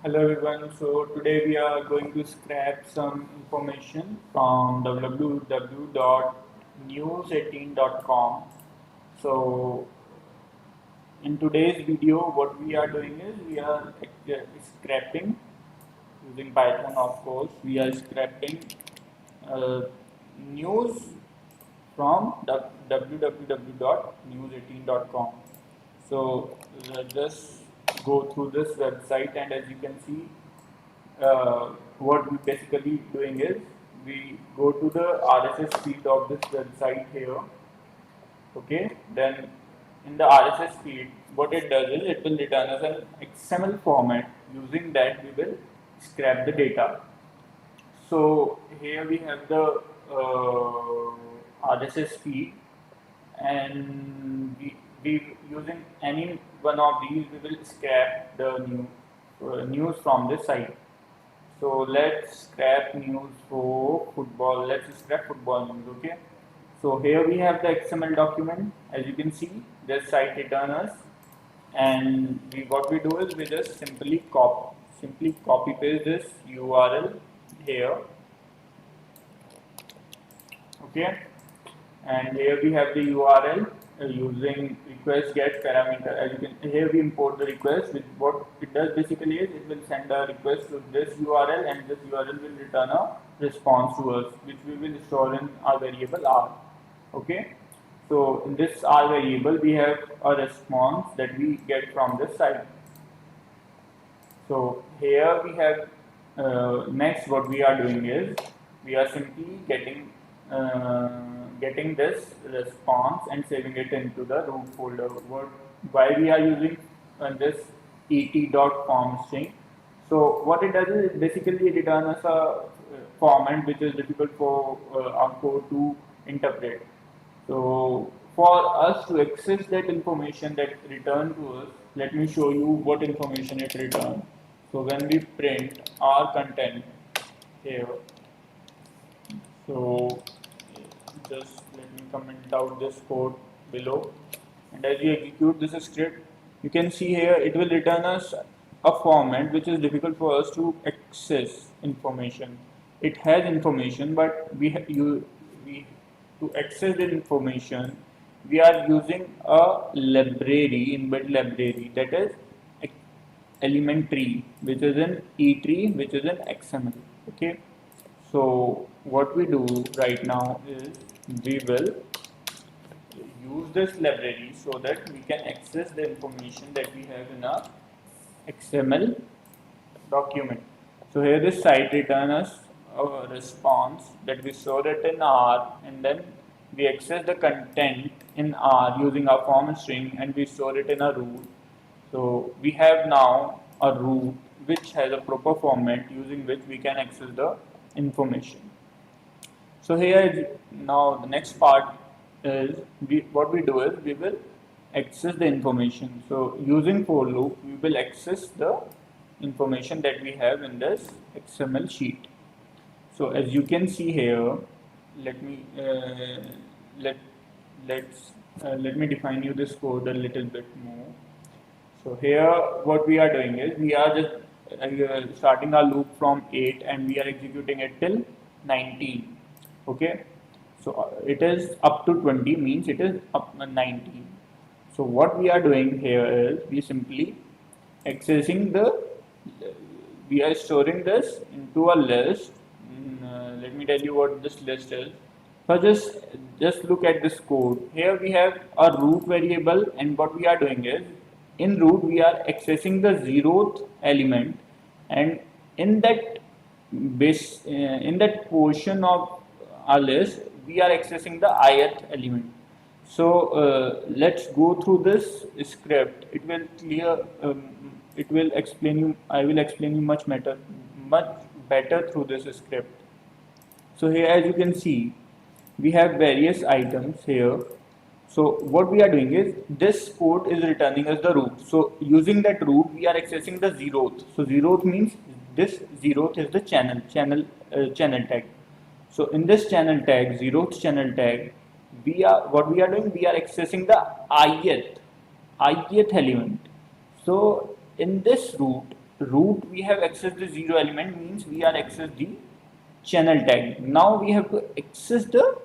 Hello everyone. So today we are going to scrap some information from www.news18.com. So in today's video, what we are doing is we are scrapping using Python, of course. We are scrapping uh, news from www.news18.com. So just go through this website, and as you can see, what we basically doing is we go to the RSS feed of this website here. Okay, then in the RSS feed, what it does is it will return us an XML format. Using that, we will scrap the data. So here we have the RSS feed, and we using any one of these, we will scrap the news from this site. So let's scrap news for football. Let's scrap football news. Okay. So here we have the XML document. As you can see, this site return us, and what we do is we just simply copy paste this URL here. Okay, and here we have the URL using request get parameter. As you can here we import the request. With what it does basically is it will send a request to this URL, and this URL will return a response to us, which we will store in our variable R. Okay, so in this R variable we have a response that we get from this site. So here we have next what we are doing is we are simply getting this response and saving it into the root folder. Why we are using this et.form string. So what it does is it basically returns us a format which is difficult for our code to interpret. So for us to access that information that returned to us, let me show you what information it returned. So when we print our content here, so just let me comment out this code below, and as you execute this script, you can see here it will return us a format which is difficult for us to access information. It has information, but we to access the information we are using a library, inbuilt library, that is elementary, which is an E-tree, which is an XML. Okay, so what we do right now is we will use this library so that we can access the information that we have in our XML document. So here this site return us a response that we store it in R, and then we access the content in R using our form string, and we store it in a root. So we have now a root which has a proper format using which we can access the information. So here now the next part is what we do is we will access the information. So using for loop we will access the information that we have in this XML sheet. So as you can see here, let me let let's let me define you this code a little bit more. So here what we are doing is we are just starting our loop from 8 and we are executing it till 19. Okay, so it is up to 20 means it is up to 19. So what we are doing here is we simply accessing the we are storing this into a list. Let me tell you what this list is. So just look at this code. Here we have a root variable, and what we are doing is in root we are accessing the zeroth element, and in that in that portion of our list we are accessing the ith element. So let's go through this script. It will clear. It will explain you. I will explain you much better through this script. So here, as you can see, we have various items here. So what we are doing is this code is returning us the root. So using that root, we are accessing the zeroth. So zeroth means this zeroth is the channel tag. So in this channel tag, zeroth channel tag, what we are doing, we are accessing the ith element. So in this root root we have accessed the 0 element, means we are access the channel tag. Now we have to access the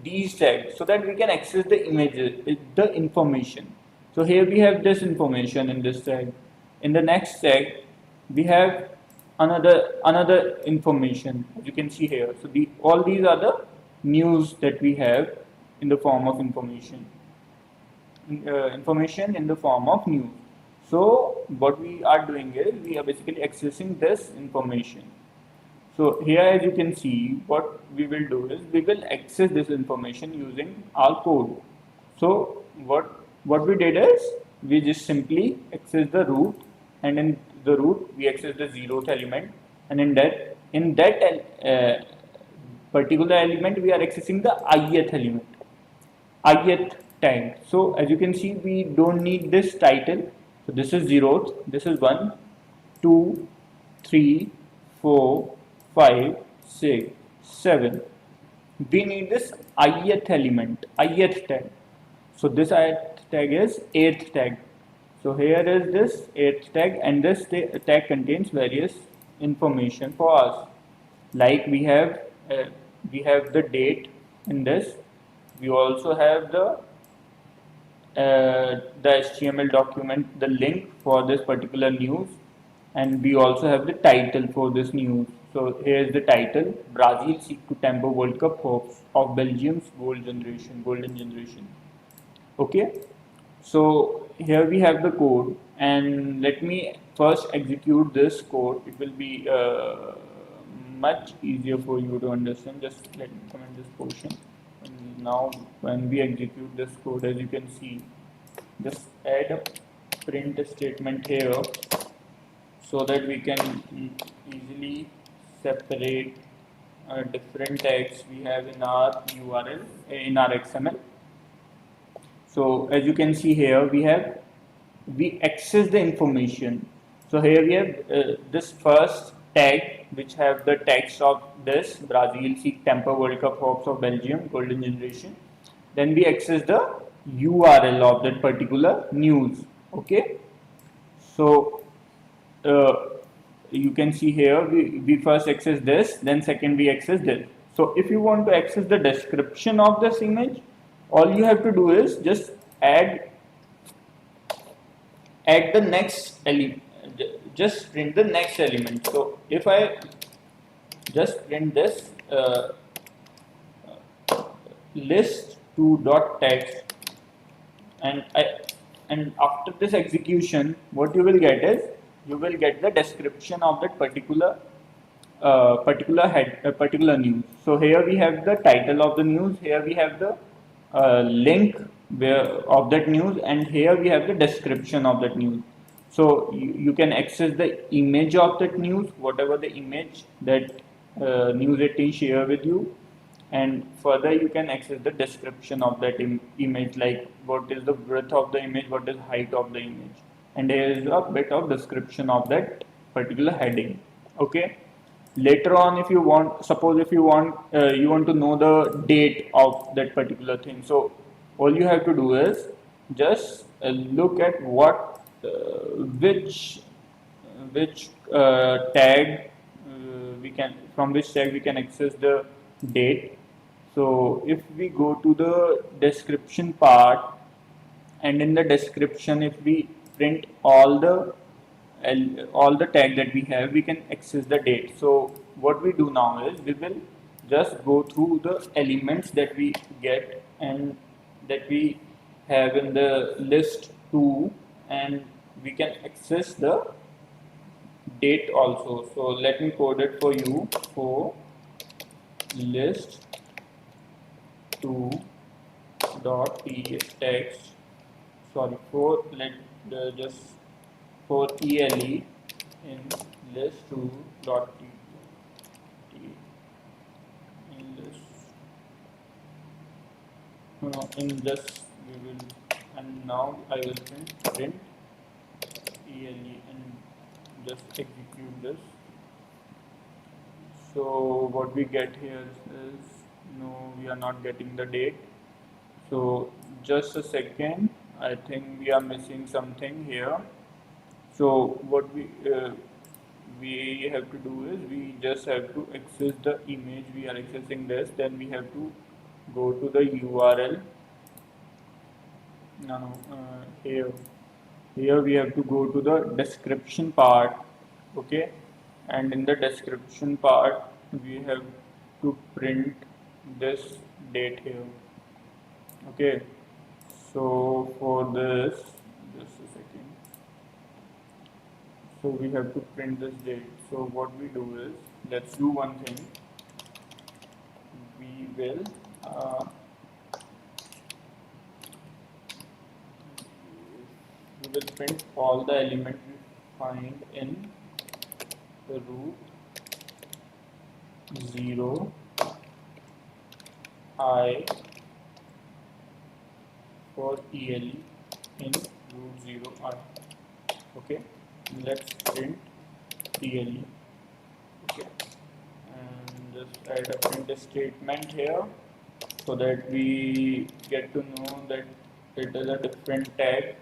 these tags so that we can access the images, the information. So here we have this information in this tag. In the next tag we have another information, as you can see here. So all these are the news that we have in the form of information. Information in the form of news. So what we are doing is we are basically accessing this information. So here, as you can see, what we will do is we will access this information using our code. So what we did is we just simply access the root, and in the root we access the 0th element, and in that particular element we are accessing the ith element, ith tag. So as you can see, we don't need this title. So this is 0th, this is 1, 2, 3, 4, 5, 6, 7. We need this ith element, ith tag. So this ith tag is 8th tag. So here is this 8th tag, and this tag contains various information for us. Like we have the date in this. We also have the HTML document, the link for this particular news, and we also have the title for this news. So here is the title: Brazil seek to temper World Cup hopes of Belgium's golden generation. Okay, so here we have the code, and let me first execute this code. It will be much easier for you to understand. Just let me comment this portion. And now when we execute this code, as you can see, just add a print statement here so that we can easily separate different tags we have in our URL, in our XML. So as you can see here, we access the information. So here we have this first tag, which have the text of this: Brazil seek temper World Cup hopes of Belgium golden generation. Then we access the URL of that particular news. Okay, so you can see here we first access this, then second we access this. So if you want to access the description of this image, all you have to do is just add the next element, just print the next element. So if I just print this list to dot text, and after this execution, what you will get is you will get the description of that particular news. So here we have the title of the news, here we have the link of that news, and here we have the description of that news. So you can access the image of that news, whatever the image that News18 share with you, and further you can access the description of that image, like what is the breadth of the image, what is height of the image, and here is a bit of description of that particular heading. Okay, later on, if you want, suppose if you want to know the date of that particular thing, so all you have to do is just look at which tag from which tag we can access the date. So if we go to the description part, and in the description if we print all the tag that we have, we can access the date. So what we do now is we will just go through the elements that we get and that we have in the list 2, and we can access the date also. So let me code it for you. For list 2 dot text, sorry, for just for ELE in list 2 dot in list, no, in this we will, and now I will print ELE and just execute this. So what we get here is, no, we are not getting the date. So just a second, I think we are missing something here. So what we have to do is we just have to access the image. We are accessing this, then we have to go to the URL. Here we have to go to the description part. Okay, and in the description part we have to print this date here. Okay, so for this, just a second, so we have to print this date. So what we do is, let's do one thing. We will uh, we will print all the elements we find in the root 0 I for ELE in root 0 I. Okay, let's print ELE. Okay, and just add a print statement here so that we get to know that it is a different tag.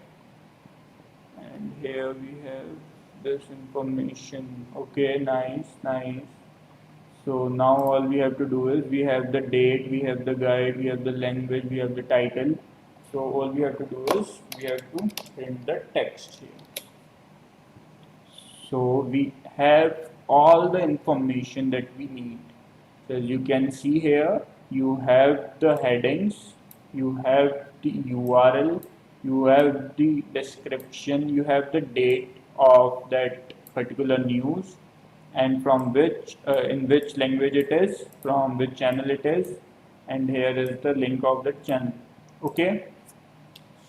And here we have this information. Okay, nice. So now all we have to do is, we have the date, we have the guide, we have the language, we have the title. So all we have to do is we have to print the text here. So we have all the information that we need. So as you can see here, you have the headings, you have the URL, you have the description, you have the date of that particular news, and from which in which language it is, from which channel it is, and here is the link of the channel. Okay,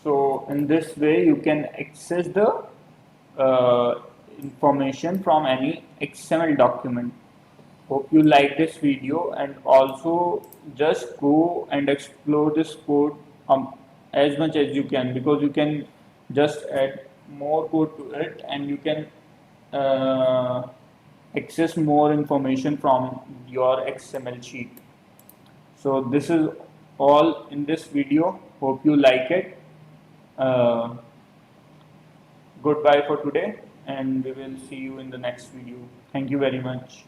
so in this way you can access the uh, information from any XML document. Hope you like this video, and also just go and explore this code as much as you can, because you can just add more code to it and you can uh, access more information from your XML sheet. So this is all in this video. Hope you like it. Uh, Goodbye for today, and we will see you in the next video. Thank you very much.